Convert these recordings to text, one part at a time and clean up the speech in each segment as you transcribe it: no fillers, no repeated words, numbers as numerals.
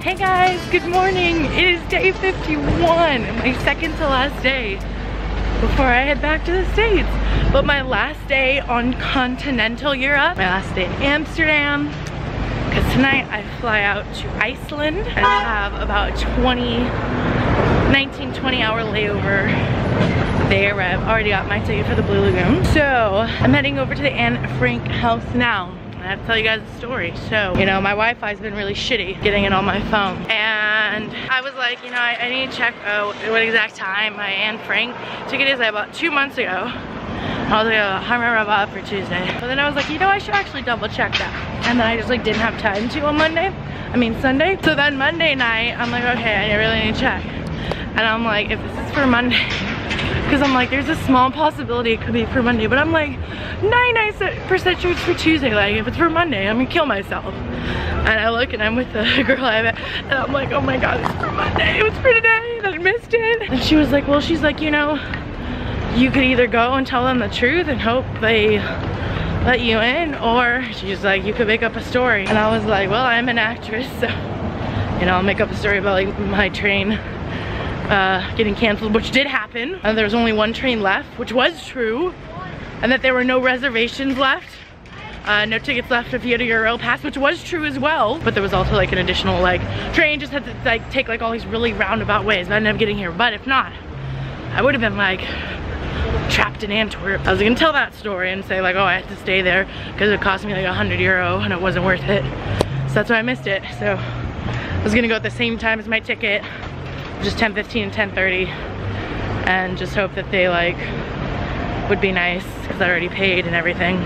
Hey guys, good morning. It is day 51, my second to last day before I head back to the States. But my last day on continental Europe, my last day in Amsterdam, because tonight I fly out to Iceland and have about 19-20 hour layover there where I've already got my ticket for the Blue Lagoon. So I'm heading over to the Anne Frank house now. I have to tell you guys a story. So, you know, my Wi-Fi's been really shitty getting it on my phone. And I was like, you know, I need to check what exact time my Anne Frank ticket is. About 2 months ago. I was like, I remember I bought it for Tuesday. But then I was like, you know, I should actually double check that. And then I just like didn't have time to on Sunday. So then Monday night, I'm like, okay, I really need to check. And I'm like, if this is for Monday, because I'm like, there's a small possibility it could be for Monday, but I'm like 99% sure it's for Tuesday. Like, if it's for Monday, I'm gonna kill myself. And I look and I'm with the girl I met, and I'm like, oh my god, it's for Monday, it was for today, and I missed it. And she was like, well, she's like, you know, you could either go and tell them the truth and hope they let you in, or she's like, you could make up a story. And I was like, well, I'm an actress, so, you know, I'll make up a story about like my train getting canceled, which did happen. And there was only one train left, which was true, and that there were no reservations left, no tickets left if you had a Euro pass, which was true as well. But there was also like an additional like train just had to like take like all these really roundabout ways. But I ended up getting here. But if not, I would have been like trapped in Antwerp. I was gonna tell that story and say like, oh, I had to stay there because it cost me like €100 and it wasn't worth it. So that's why I missed it. So I was gonna go at the same time as my ticket, just 10:15 and 10:30, and just hope that they like would be nice because I already paid and everything.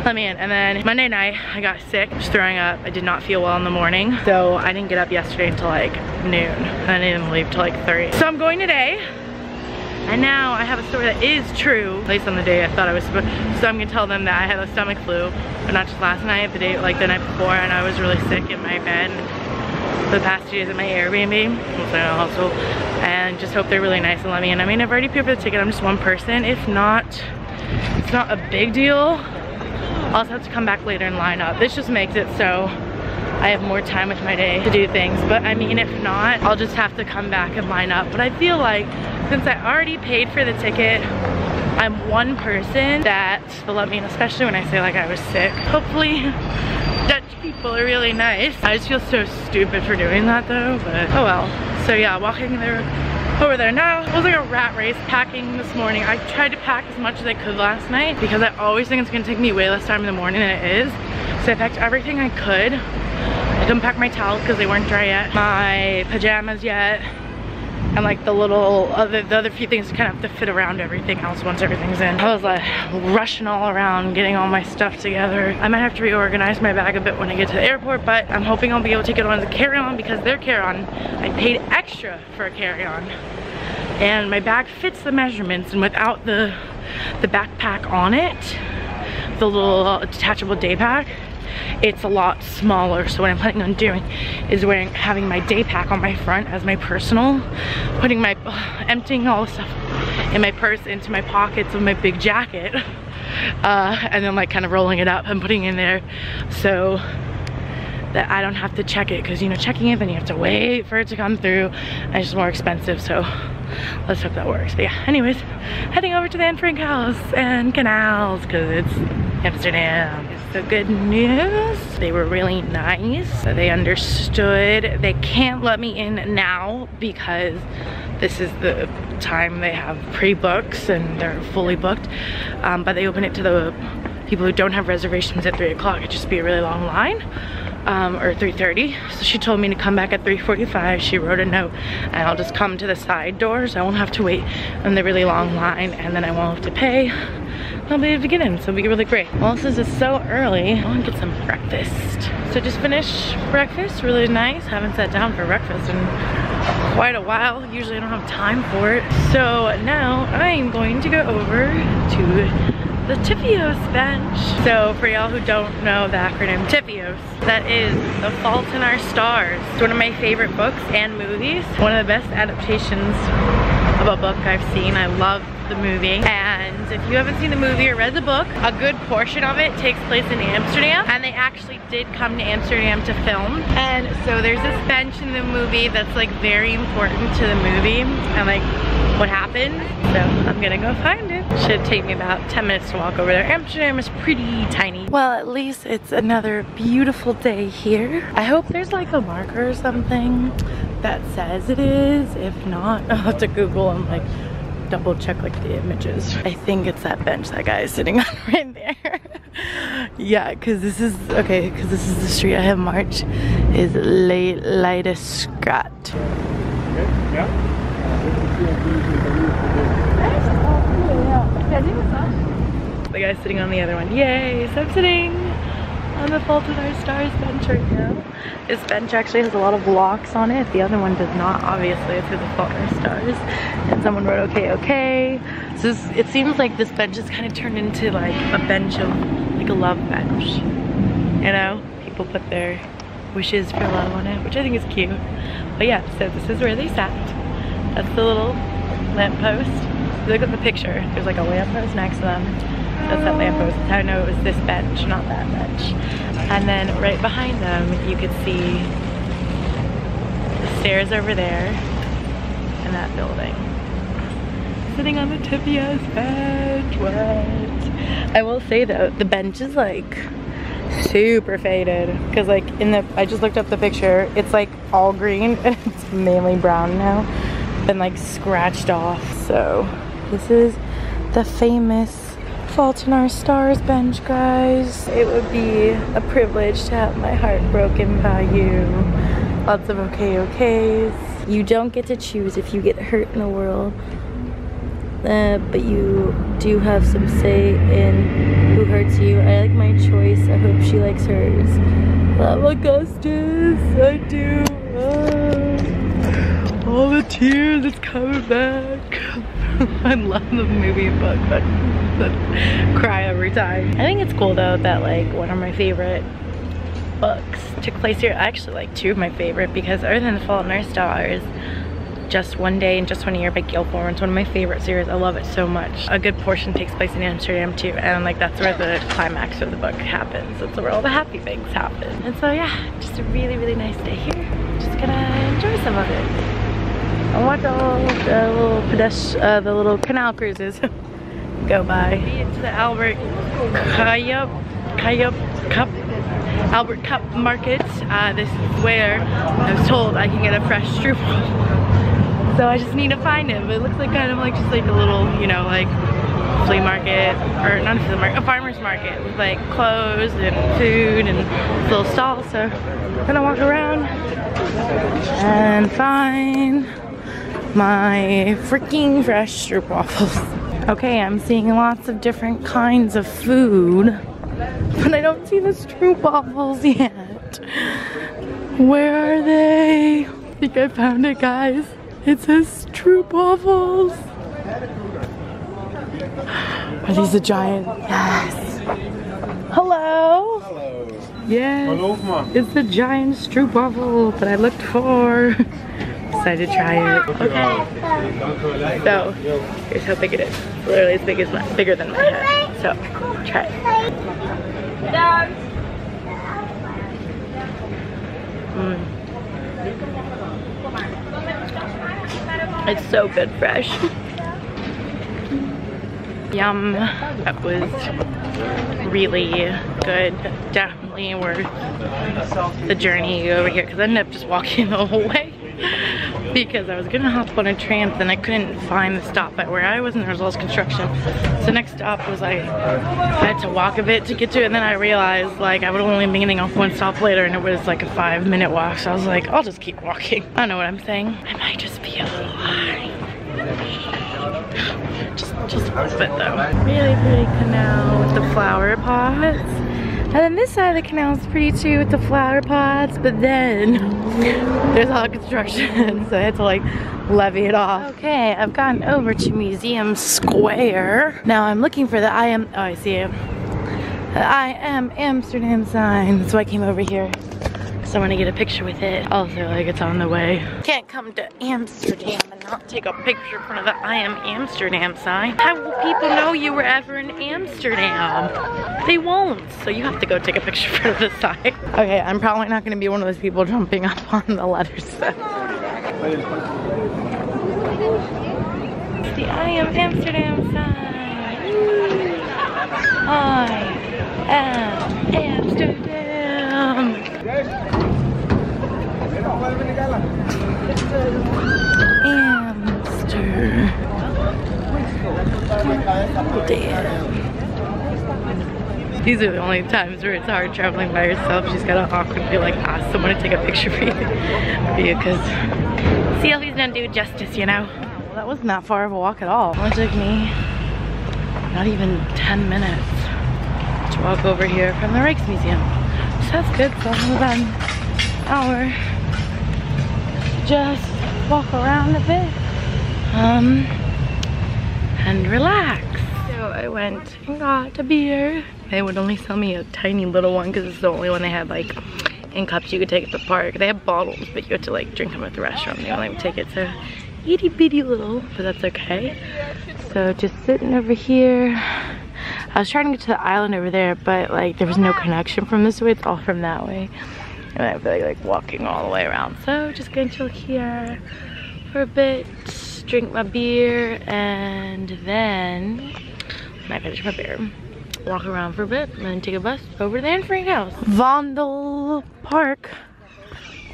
Let me in. And then Monday night I got sick, just throwing up. I did not feel well in the morning, so I didn't get up yesterday until like noon, and I didn't leave till like 3. So I'm going today, and now I have a story that is true, at least on the day I thought I was supposed. So I'm gonna tell them that I had a stomach flu, but not just last night, the day like the night before, and I was really sick in my bed for the past 2 days at my Airbnb, also, and just hope they're really nice and let me in. I mean, I've already paid for the ticket. I'm just one person. If not, it's not a big deal. I'll also have to come back later and line up. This just makes it so I have more time with my day to do things. But I mean, if not, I'll just have to come back and line up. But I feel like since I already paid for the ticket, I'm one person that will let me in, especially when I say like I was sick. Hopefully Dutch people are really nice. I just feel so stupid for doing that though, but oh well. So yeah, walking there over there now. It was like a rat race packing this morning. I tried to pack as much as I could last night because I always think it's gonna take me way less time in the morning than it is. So I packed everything I could. I didn't pack my towels because they weren't dry yet, my pajamas yet, and like the little the other few things to kind of have to fit around everything else once everything's in. I was like rushing all around, getting all my stuff together. I might have to reorganize my bag a bit when I get to the airport, but I'm hoping I'll be able to get on as a carry-on because their carry-on, I paid extra for a carry-on. And my bag fits the measurements, and without the backpack on it, the little detachable day pack, it's a lot smaller. So what I'm planning on doing is having my day pack on my front as my personal, emptying all the stuff in my purse into my pockets of my big jacket, and then like kind of rolling it up and putting it in there so that I don't have to check it, because you know, checking it, then you have to wait for it to come through and it's just more expensive. So let's hope that works. But yeah, anyways, heading over to the Anne Frank house and canals because it's Amsterdam. So good news, they were really nice. They understood. They can't let me in now because this is the time they have pre-books and they're fully booked, but they open it to the people who don't have reservations at 3 o'clock. It'd just be a really long line, or 3:30. So she told me to come back at 3:45. She wrote a note, and I'll just come to the side doors. I won't have to wait in the really long line, and then I won't have to pay. I'll be able to get in, so it'll be really great. Well, since it's so early, I want to get some breakfast. So just finished breakfast, really nice. Haven't sat down for breakfast in quite a while. Usually I don't have time for it. So now I'm going to go over to the Tifios bench. So for y'all who don't know the acronym Tifios, that is The Fault in Our Stars. It's one of my favorite books and movies. One of the best adaptations of a book I've seen. I love the movie, and if you haven't seen the movie or read the book, a good portion of it takes place in Amsterdam, and they actually did come to Amsterdam to film. And so there's this bench in the movie that's like very important to the movie and like what happened. So I'm gonna go find it. Should take me about 10 minutes to walk over there. Amsterdam is pretty tiny. Well, at least it's another beautiful day here. I hope there's like a marker or something that says it is. If not, I'll have to Google and like double check like the images. I think it's that bench that guy is sitting on right there. Yeah, because this is, okay, because this is the street I have marked, is Leideskrat. Okay, yeah. The guy's sitting on the other one. Yay! So I'm sitting on the Fault in Our Stars bench right now. This bench actually has a lot of locks on it. The other one does not, obviously. It's with the Fault in Our Stars. And someone wrote, okay, okay. So this, it seems like this bench has kind of turned into like a bench of, like a love bench. You know? People put their wishes for love on it, which I think is cute. But yeah, so this is where they sat. That's the little lamppost. Look at the picture. There's like a lamppost next to them. That's that lamppost. That's how I know it was this bench, not that bench. And then right behind them, you could see the stairs over there and that building. Sitting on the Tipia's bench. What? I will say though, the bench is like super faded. Cause like in the, I just looked up the picture. It's like all green and it's mainly brown now. Been like scratched off. So this is the famous Fault in Our Stars bench, guys. It would be a privilege to have my heart broken by you. Lots of okays. You don't get to choose if you get hurt in the world, but you do have some say in who hurts you. I like my choice. I hope she likes hers. Love Augustus. I do. All the tears, it's coming back. I love the movie and book, but cry every time. I think it's cool though that like one of my favorite books took place here. I actually like two of my favorite, because other than The Fault in Our Stars, Just One Day and Just One Year by Gail Forman, it's one of my favorite series. I love it so much. A good portion takes place in Amsterdam too, and like that's where the climax of the book happens. That's where all the happy things happen. And so yeah, just a really, really nice day here. Just gonna enjoy some of it. I watch all the little canal cruises go by. Into the Albert Cup Market. This is where I was told I can get a fresh stroopwafel. So I just need to find it. But it looks like kind of like just like a little, you know, like flea market, or not a flea market, a farmer's market with like clothes and food and little stalls. So I'm gonna walk around and find my freaking fresh stroopwafels. Okay, I'm seeing lots of different kinds of food, but I don't see the stroopwafels yet. Where are they? I think I found it, guys. It says stroopwafels. Are these a giant? Yes. Hello? Hello. Yes. It's the giant stroopwafel that I looked for. Decided to try it. Okay. So here's how big it is. Literally as big as bigger than my head. So try it. It's so good fresh. Yum. That was really good. Definitely worth the journey over here, because I ended up just walking the whole way. Because I was gonna hop on a tram, then I couldn't find the stop at where I was, and there was all this construction. So next stop was I had to walk a bit to get to it, and then I realized like I would only be getting off one stop later, and it was like a 5-minute walk. So I was like, I'll just keep walking. I don't know what I'm saying. I might just be a little high. Just a little bit though. Really pretty canal with the flower pots. And then this side of the canal is pretty too with the flower pots, but then there's all the construction, so I had to like levy it off. Okay, I've gotten over to Museum Square. Now I'm looking for the I see it. The I Am Amsterdam sign. That's why I came over here. So I want to get a picture with it. Also, like, it's on the way. Can't come to Amsterdam and not take a picture in front of the I Am Amsterdam sign. How will people know you were ever in Amsterdam? They won't. So you have to go take a picture in front of the sign. Okay, I'm probably not going to be one of those people jumping up on the letters. So. It's the I Am Amsterdam sign. I am Amsterdam. Amsterdam. These are the only times where it's hard traveling by yourself. You just gotta awkwardly like ask someone to take a picture for you because selfies don't do it justice, you know. Well, that wasn't that far of a walk at all. It only took me not even 10 minutes to walk over here from the Rijksmuseum. So that's good. So about an hour. Just walk around a bit and relax. So I went and got a beer. They would only sell me a tiny little one because it's the only one they had like in cups you could take at the park. They have bottles, but you have to like drink them at the restaurant. They only would take it so itty bitty little, but that's okay. So just sitting over here. I was trying to get to the island over there, but like there was no connection from this way. It's all from that way. And I feel like walking all the way around. So just gonna chill here for a bit, drink my beer, and then when I finish my beer, walk around for a bit, and then take a bus over to the Anne Frank house. Vondel Park,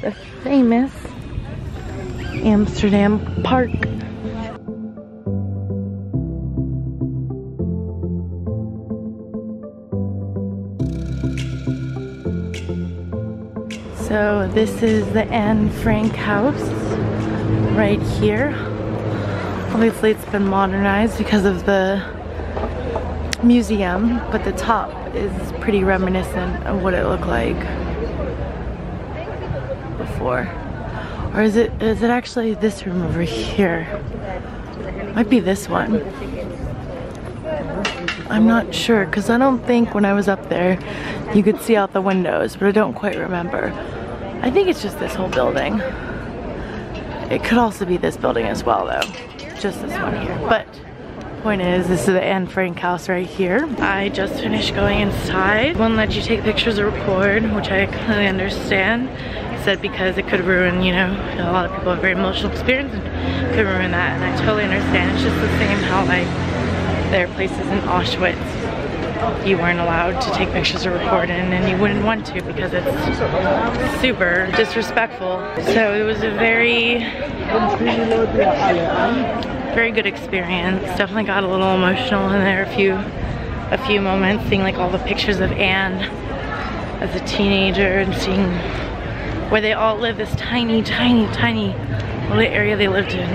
the famous Amsterdam park. So this is the Anne Frank house right here. Obviously it's been modernized because of the museum, but the top is pretty reminiscent of what it looked like before. Or is it actually this room over here? Might be this one. I'm not sure because I don't think when I was up there you could see out the windows, but I don't quite remember. I think it's just this whole building. It could also be this building as well though. Just this one here. But point is, this is the Anne Frank house right here. I just finished going inside. Won't let you take pictures or record, which I completely understand. He said because it could ruin, you know, a lot of people have very emotional experience and could ruin that, and I totally understand. It's just the same how like there are places in Auschwitz you weren't allowed to take pictures or record in, and you wouldn't want to because it's super disrespectful. So it was a very good experience. Definitely got a little emotional in there a few moments, seeing like all the pictures of Anne as a teenager and seeing where they all live, this tiny little area they lived in.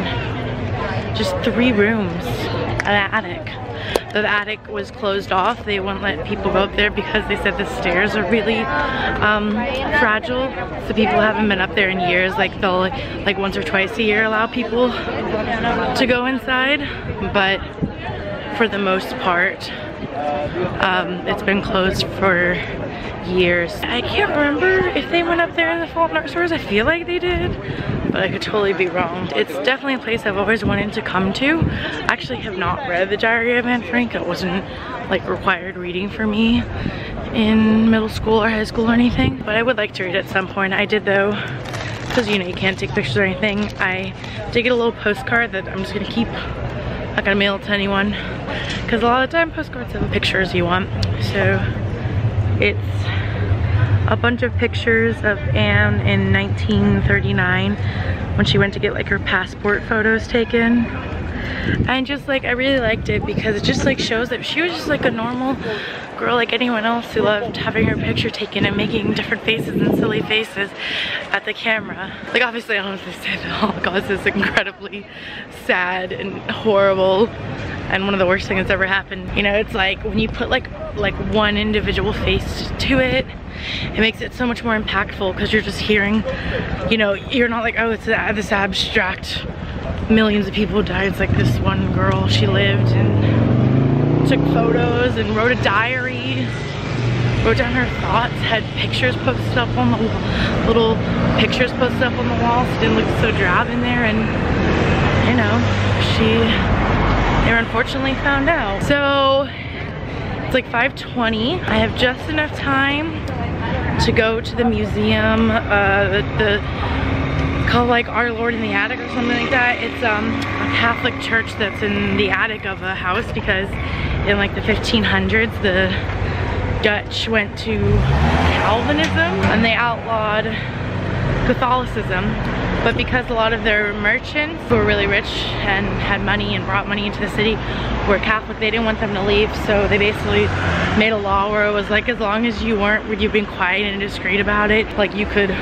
Just 3 rooms, an attic. The attic was closed off. They wouldn't let people go up there because they said the stairs are really fragile. So people haven't been up there in years. Like they'll like once or twice a year allow people to go inside. But for the most part, it's been closed for years. I can't remember if they went up there in the Fault in Our Stars. I feel like they did, but I could totally be wrong. It's definitely a place I've always wanted to come to. I actually have not read the Diary of Anne Frank. It wasn't like required reading for me in middle school or high school or anything, but I would like to read it at some point. I did though, because you know you can't take pictures or anything. I did get a little postcard that I'm just gonna keep. I'm not gonna mail it to anyone because a lot of the time postcards have the pictures you want. So it's a bunch of pictures of Anne in 1939 when she went to get like her passport photos taken. And just like, I really liked it because it just like shows that she was just like a normal girl like anyone else who loved having her picture taken and making different faces and silly faces at the camera. Like obviously I don't know if they say the Holocaust is incredibly sad and horrible and one of the worst things that's ever happened. You know, it's like when you put like one individual face to it, it makes it so much more impactful because you're just hearing, you know, you're not like, oh, it's this abstract, millions of people died. It's like this one girl, she lived and took photos and wrote a diary. wrote down her thoughts, had pictures posted up on the wall, little pictures posted up on the wall, so it didn't look so drab in there, and you know, they were unfortunately found out. So it's like 5:20. I have just enough time to go to the museum, called like Our Lord in the Attic or something like that. It's a Catholic church that's in the attic of a house, because in like the 1500s the Dutch went to Calvinism and they outlawed Catholicism, but because a lot of their merchants who were really rich and had money and brought money into the city were Catholic, they didn't want them to leave, so they basically made a law where it was like, as long as you've been quiet and discreet about it, like you could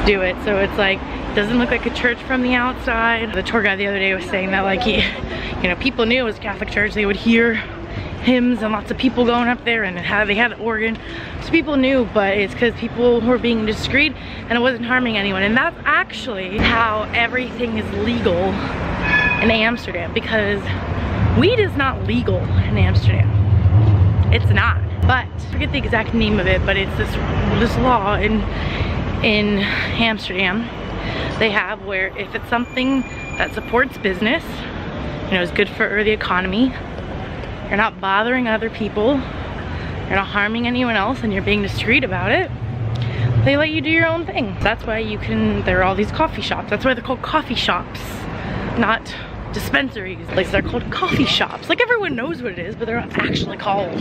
do it. So it's like, it doesn't look like a church from the outside. The tour guide the other day was saying that like you know, people knew it was a Catholic church, they would hear hymns and lots of people going up there, and they had an organ, so people knew, but it's because people were being discreet and it wasn't harming anyone. And that's actually how everything is legal in Amsterdam, because weed is not legal in Amsterdam. It's not. But I forget the exact name of it, but it's this law in Amsterdam they have, where if it's something that supports business, you know, is good for the economy, you're not bothering other people, you're not harming anyone else, and you're being discreet about it, they let you do your own thing. That's why there are all these coffee shops. That's why they're called coffee shops, not dispensaries. Like, they're called coffee shops. Like, everyone knows what it is, but they're not actually called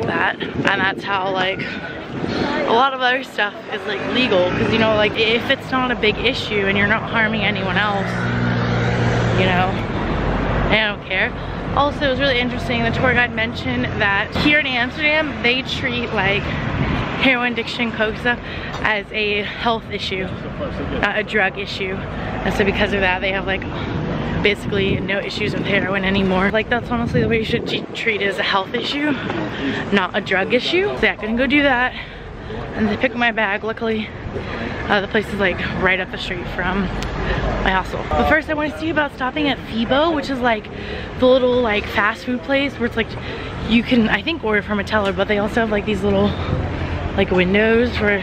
that. And that's how like a lot of other stuff is like legal, because you know, like if it's not a big issue and you're not harming anyone else, you know, I don't care. Also, it was really interesting, the tour guide mentioned that here in Amsterdam, they treat like heroin addiction, coke stuff, as a health issue, not a drug issue. And so because of that, they have like basically no issues with heroin anymore. Like, that's honestly the way you should treat it, as a health issue, not a drug issue. So yeah, I couldn't go do that. And they picked up my bag. Luckily, the place is like right up the street from my hostel. But first I want to see about stopping at Fibo, which is like the little like fast food place where it's like you can, I think, order from a teller, but they also have like these little like windows where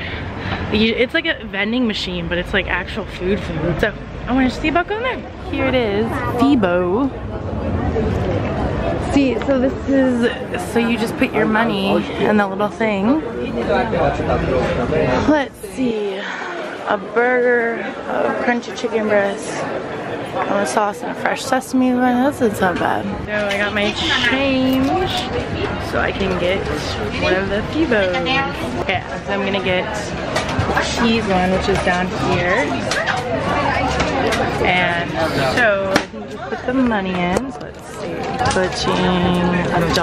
it's like a vending machine, but it's like actual food. So I want to see about going there. Here it is, Fibo. See, so this is, so you just put your money in the little thing. Let's see, a burger, a crunchy chicken breast, and a sauce and a fresh sesame bun. That's not bad. So I got my change, so I can get one of the Fibos. Okay, so I'm gonna get the cheese one, which is down here. And so I can just put the money in. So let's see, putting $1,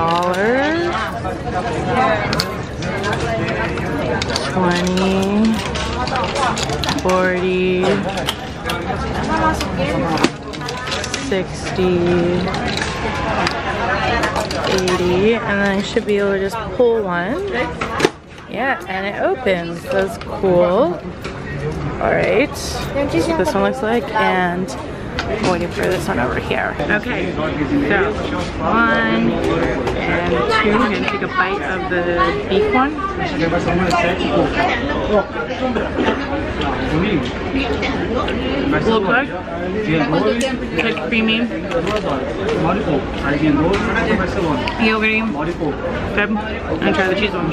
20, 40, 60, 80, and then I should be able to just pull one. Yeah, and it opens. That's cool. Alright, so this one looks like, and I'm waiting for this one over here. Okay, so 1 and 2. I'm gonna take a bite of the beef one. Look good. Good, creamy. Yogurty. Good. I'm gonna try the cheese one.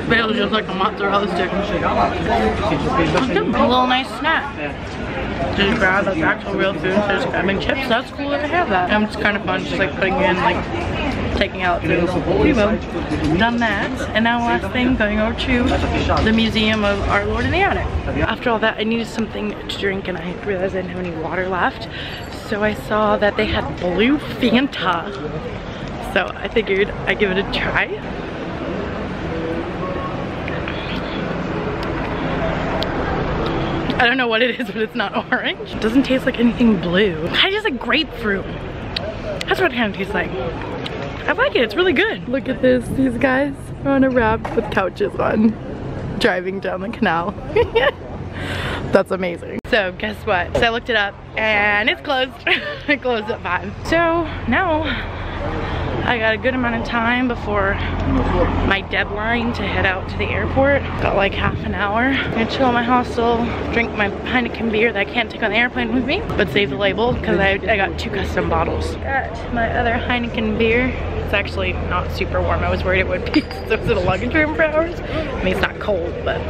Feels just like a mozzarella stick. A little nice snack. Just grab the actual real food, so just grabbing chips. That's cool that they have that. And it's kind of fun, just like putting in, like taking out food. We've done that, and now last thing, going over to the Museum of Our Lord in the Attic. After all that, I needed something to drink, and I realized I didn't have any water left. So I saw that they had blue Fanta. So I figured I'd give it a try. I don't know what it is, but it's not orange. It doesn't taste like anything blue. It kind of tastes like grapefruit. That's what it kind of tastes like. I like it, it's really good. Look at this, these guys are on a raft with couches on, driving down the canal. That's amazing. So guess what? So I looked it up and it's closed. It closed at 5. So now I got a good amount of time before my deadline to head out to the airport. Got like half an hour. I'm gonna chill in my hostel, drink my Heineken beer that I can't take on the airplane with me, but save the label because I got 2 custom bottles. Got my other Heineken beer. It's actually not super warm. I was worried it would be because I was in a luggage room for hours. I mean, it's not cold, but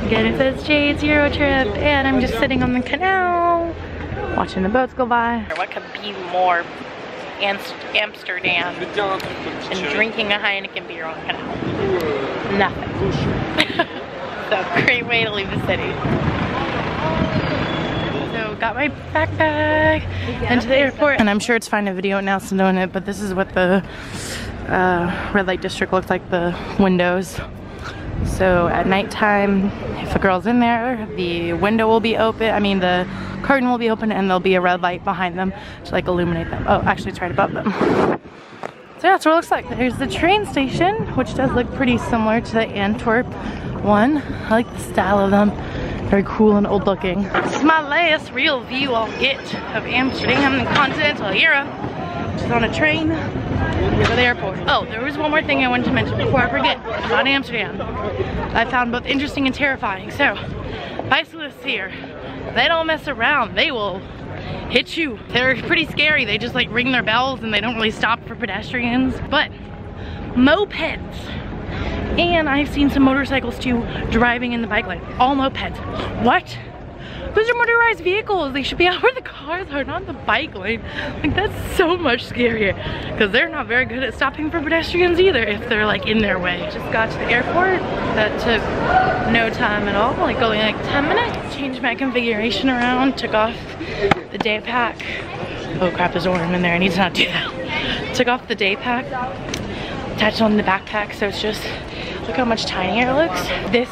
again, it says Jade's Euro trip, and I'm just sitting on the canal, watching the boats go by. What could be more Amsterdam and drinking a Heineken beer on the canal? Nothing. So great way to leave the city. So got my backpack into the airport, and I'm sure it's fine to video it now since I'm doing it, but this is what the red light district looks like, the windows. So at nighttime, if a girl's in there, the window will be open, I mean the curtain will be open, and there'll be a red light behind them to like illuminate them. Oh, actually it's right above them. So yeah, that's what it looks like. There's the train station, which does look pretty similar to the Antwerp one. I like the style of them. Very cool and old looking. This is my last real view I'll get of Amsterdam and continental Europe, which is on a train to the airport. Oh, there was one more thing I wanted to mention before I forget about Amsterdam. I found both interesting and terrifying. So, bicyclists here, they don't mess around. They will hit you. They're pretty scary. They just like ring their bells and they don't really stop for pedestrians. But mopeds, and I've seen some motorcycles too driving in the bike lane. All mopeds. What? Those are motorized vehicles. They should be out where the cars are, not the bike lane. Like, that's so much scarier because they're not very good at stopping for pedestrians either if they're like in their way. Just got to the airport. That took no time at all, like only like 10 minutes. Changed my configuration around, took off the day pack. Oh crap, there's a worm in there. I need to not do that. Took off the day pack, attached on the backpack, so it's just, look how much tinier it looks. This,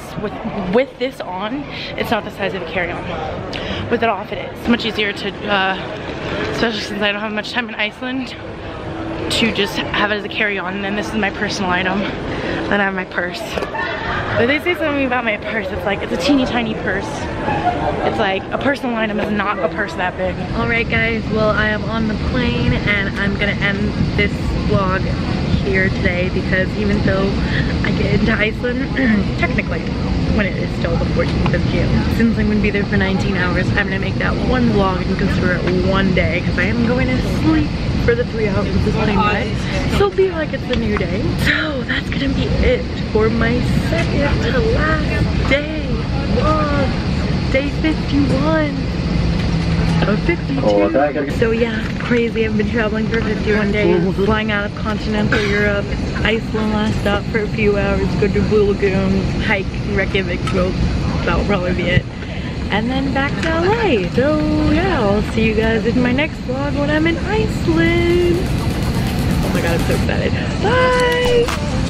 with this on, it's not the size of a carry-on. With it off, it is. It's much easier to, especially since I don't have much time in Iceland, to just have it as a carry-on. And then this is my personal item. Then I have my purse. But they say something about my purse. It's like, it's a teeny tiny purse. It's like, a personal item is not a purse that big. Alright guys, well I am on the plane and I'm gonna end this vlog here today because even though I get into Iceland, technically, when it is still the 14th of June, since I'm gonna be there for 19 hours, I'm gonna make that one vlog and consider it one day because I am going to sleep for the 3 hours of this plane ride. So it'll be like it's a new day. So that's gonna be it for my second to last day vlog, day 51. Of 52. So yeah, crazy. I've been traveling for 51 days, flying out of continental Europe, Iceland last stop for a few hours, go to Blue Lagoon, hike Reykjavik, well, that'll probably be it. And then back to LA. So yeah, I'll see you guys in my next vlog when I'm in Iceland. Oh my god, I'm so excited. Bye!